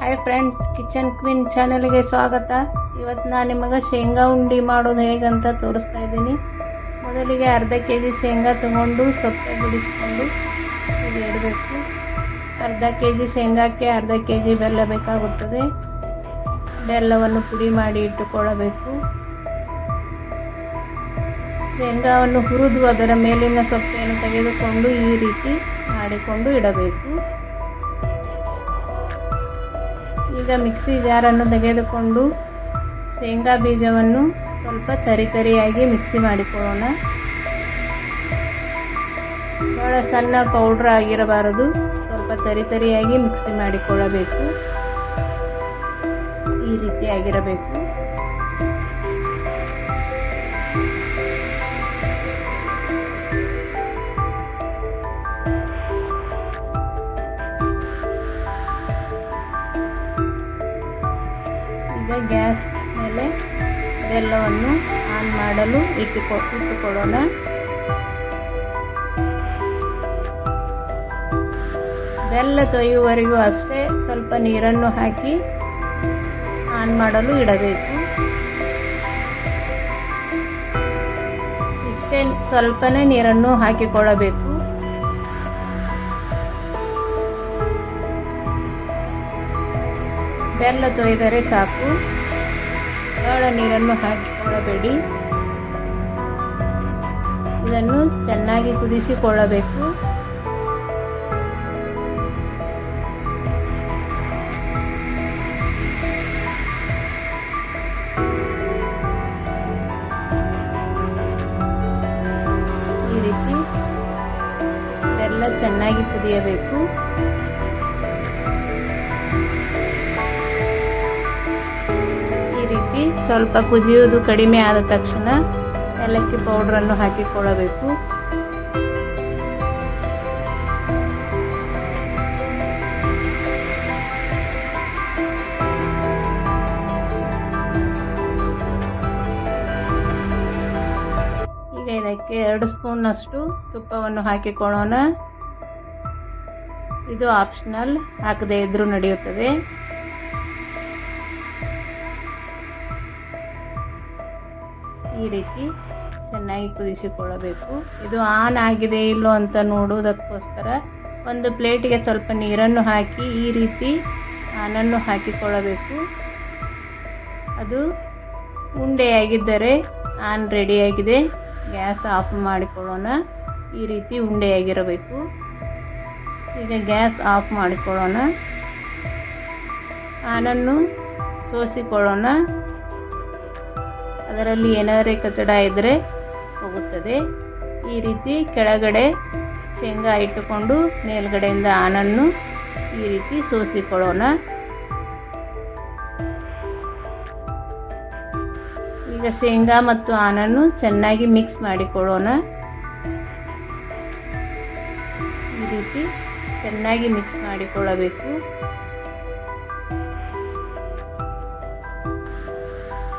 Hi friends, kitchen queen ಚಾನಲ್ಗೆ ಸ್ವಾಗತ. ಇವತ್ತು ನಾನು ನಿಮಗೆ ಶೇಂಗಾ ಉಂಡೆ ಮಾಡೋದು ಹೇಗಂತ ತೋರಿಸ್ತಾ ಇದ್ದೀನಿ. ಮೊದಲಿಗೆ ಅರ್ಧ ಕೆಜಿ ಶೇಂಗಾ ತಗೊಂಡು ಸೊಪ್ಪೆ ಬಿಡಿಸ್ಕೊಂಡು ಇಲ್ಲಿ ಇಡಬೇಕು. ಅರ್ಧ ಕೆಜಿ ಶೇಂಗಾಕ್ಕೆ ಅರ್ಧ ಕೆಜಿ ಬೆಲ್ಲ ಬೇಕಾಗುತ್ತದೆ. ಬೆಲ್ಲವನ್ನು ಪುಡಿ ಮಾಡಿ ಇಟ್ಟುಕೊಳ್ಳಬೇಕು. ಶೇಂಗಾವನ್ನು ಹುರಿದು ಅದರ ಮೇಲಿನ ಸೊಪ್ಪೆಯನ್ನು ತೆಗೆದುಕೊಂಡು ಈ ರೀತಿ ಮಾಡಿಕೊಂಡು ಇಡಬೇಕು. ಈಗ ಮಿಕ್ಸಿ ಜಾರನ್ನು ತೆಗೆದುಕೊಂಡು ಶೇಂಗಾ ಬೀಜವನ್ನು ಸ್ವಲ್ಪ ತರಿಯಾಗಿ ಮಿಕ್ಸಿ ಮಾಡಿಕೊಳ್ಳೋಣ. ಬಹಳ ಸಣ್ಣ ಪೌಡ್ರ್ ಆಗಿರಬಾರದು, ಸ್ವಲ್ಪ ತರಿಯಾಗಿ ಮಿಕ್ಸಿ ಮಾಡಿಕೊಳ್ಳಬೇಕು. ಈ ರೀತಿ ಆಗಿರಬೇಕು. ಈಗ ಗ್ಯಾಸ್ ಮೇಲೆ ಬೆಲ್ಲವನ್ನು ಆನ್ ಮಾಡಲು ಇಟ್ಟುಕೊಳ್ಳೋಣ. ಬೆಲ್ಲ ತೊಯ್ಯುವವರೆಗೂ ಅಷ್ಟೇ ಸ್ವಲ್ಪ ನೀರನ್ನು ಹಾಕಿ ಆನ್ ಮಾಡಲು ಇಡಬೇಕು. ಇಷ್ಟೇ ಸ್ವಲ್ಪನೇ ನೀರನ್ನು ಹಾಕಿಕೊಳ್ಳಬೇಕು. ಬೆಲ್ಲ ತೊಯ್ದರೆ ಸಾಕು, ಬಹಳ ನೀರನ್ನು ಹಾಕಿಕೊಳ್ಳಬೇಡಿ. ಇದನ್ನು ಚೆನ್ನಾಗಿ ಕುದಿಸಿಕೊಳ್ಳಬೇಕು. ಈ ರೀತಿ ಬೆಲ್ಲ ಚೆನ್ನಾಗಿ ಕುದಿಯಬೇಕು. ಸ್ವಲ್ಪ ಕುದಿಯುವುದು ಕಡಿಮೆ ಆದ ತಕ್ಷಣ ಏಲಕ್ಕಿ ಪೌಡ್ರನ್ನು ಹಾಕಿಕೊಳ್ಳಬೇಕು. ಈಗ ಇದಕ್ಕೆ 2 ಸ್ಪೂನ್ನಷ್ಟು ತುಪ್ಪವನ್ನು ಹಾಕಿಕೊಳ್ಳೋಣ. ಇದು ಆಪ್ಷನಲ್, ಹಾಕದೇ ಇದ್ರೂ ನಡೆಯುತ್ತದೆ. ಈ ರೀತಿ ಚೆನ್ನಾಗಿ ಕುದಿಸಿಕೊಳ್ಳಬೇಕು. ಇದು ಆನ್ ಆಗಿದೆ ಇಲ್ಲೋ ಅಂತ ನೋಡುವುದಕ್ಕೋಸ್ಕರ ಒಂದು ಪ್ಲೇಟಿಗೆ ಸ್ವಲ್ಪ ನೀರನ್ನು ಹಾಕಿ ಈ ರೀತಿ ಆನನ್ನು ಹಾಕಿಕೊಳ್ಳಬೇಕು. ಅದು ಉಂಡೆಯಾಗಿದ್ದರೆ ಆನ್ ರೆಡಿಯಾಗಿದೆ. ಗ್ಯಾಸ್ ಆಫ್ ಮಾಡಿಕೊಳ್ಳೋಣ. ಈ ರೀತಿ ಉಂಡೆಯಾಗಿರಬೇಕು. ಈಗ ಗ್ಯಾಸ್ ಆಫ್ ಮಾಡಿಕೊಳ್ಳೋಣ. ಆನನ್ನು ಸೋಸಿಕೊಳ್ಳೋಣ. ಅದರಲ್ಲಿ ಏನಾದರೆ ಕಚಡ ಇದ್ದರೆ ಹೋಗುತ್ತದೆ. ಈ ರೀತಿ ಕೆಳಗಡೆ ಶೇಂಗಾ ಇಟ್ಟುಕೊಂಡು ಮೇಲ್ಗಡೆಯಿಂದ ಆನನ್ನು ಈ ರೀತಿ ಸೋಸಿಕೊಳ್ಳೋಣ. ಈಗ ಶೇಂಗಾ ಮತ್ತು ಆನನ್ನು ಚೆನ್ನಾಗಿ ಮಿಕ್ಸ್ ಮಾಡಿಕೊಳ್ಳೋಣ. ಈ ರೀತಿ ಚೆನ್ನಾಗಿ ಮಿಕ್ಸ್ ಮಾಡಿಕೊಳ್ಳಬೇಕು.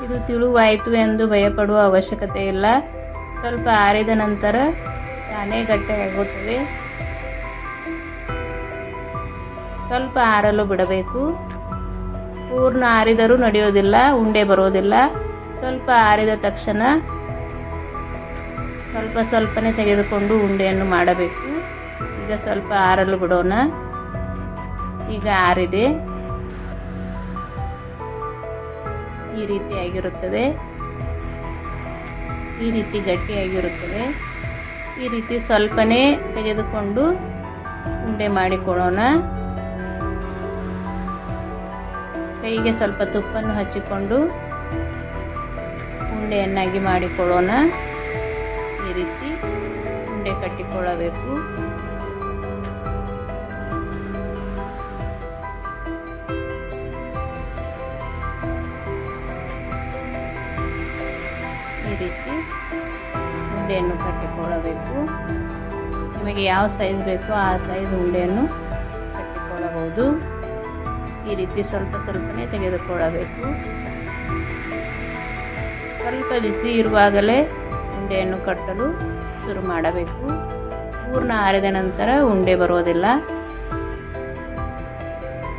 ಇದು ತಿಳುವಾಯಿತು ಎಂದು ಭಯಪಡುವ ಅವಶ್ಯಕತೆ ಇಲ್ಲ. ಸ್ವಲ್ಪ ಆರಿದ ನಂತರ ತಾನೇ ಗಟ್ಟಿಯಾಗುತ್ತದೆ. ಸ್ವಲ್ಪ ಆರಲು ಬಿಡಬೇಕು. ಪೂರ್ಣ ಆರಿದರೂ ನಡೆಯೋದಿಲ್ಲ, ಉಂಡೆ ಬರೋದಿಲ್ಲ. ಸ್ವಲ್ಪ ಆರಿದ ತಕ್ಷಣ ಸ್ವಲ್ಪನೇ ತೆಗೆದುಕೊಂಡು ಉಂಡೆಯನ್ನು ಮಾಡಬೇಕು. ಈಗ ಸ್ವಲ್ಪ ಆರಲು ಬಿಡೋಣ. ಈಗ ಆರಿದೆ. ಈ ರೀತಿಯಾಗಿರುತ್ತದೆ. ಈ ರೀತಿ ಗಟ್ಟಿಯಾಗಿರುತ್ತದೆ. ಈ ರೀತಿ ಸ್ವಲ್ಪನೇ ತೆಗೆದುಕೊಂಡು ಉಂಡೆ ಮಾಡಿಕೊಳ್ಳೋಣ. ಕೈಗೆ ಸ್ವಲ್ಪ ತುಪ್ಪವನ್ನು ಹಚ್ಚಿಕೊಂಡು ಉಂಡೆಯನ್ನಾಗಿ ಮಾಡಿಕೊಳ್ಳೋಣ. ಈ ರೀತಿ ಉಂಡೆ ಕಟ್ಟಿಕೊಳ್ಳಬೇಕು. ಈ ರೀತಿ ಉಂಡೆಯನ್ನು ಕಟ್ಟಿಕೊಳ್ಳಬೇಕು. ನಿಮಗೆ ಯಾವ ಸೈಜ್ ಬೇಕೋ ಆ ಸೈಜ್ ಉಂಡೆಯನ್ನು ಕಟ್ಟಿಕೊಳ್ಳಬಹುದು. ಈ ರೀತಿ ಸ್ವಲ್ಪನೇ ತೆಗೆದುಕೊಳ್ಳಬೇಕು. ಸ್ವಲ್ಪ ಬಿಸಿ ಇರುವಾಗಲೇ ಉಂಡೆಯನ್ನು ಕಟ್ಟಲು ಶುರು ಮಾಡಬೇಕು. ಪೂರ್ಣ ಆರಿದ ನಂತರ ಉಂಡೆ ಬರೋದಿಲ್ಲ.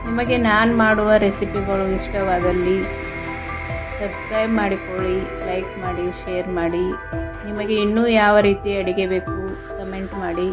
ನಿಮಗೆ ನಾನು ಮಾಡುವ ರೆಸಿಪಿಗಳು ಇಷ್ಟವಾದಲ್ಲಿ ಸಬ್ಸ್ಕ್ರೈಬ್ ಮಾಡಿಕೊಳ್ಳಿ, ಲೈಕ್ ಮಾಡಿ, ಶೇರ್ ಮಾಡಿ. ನಿಮಗೆ ಇನ್ನೂ ಯಾವ ರೀತಿ ಅಡುಗೆ ಬೇಕು ಕಮೆಂಟ್ ಮಾಡಿ.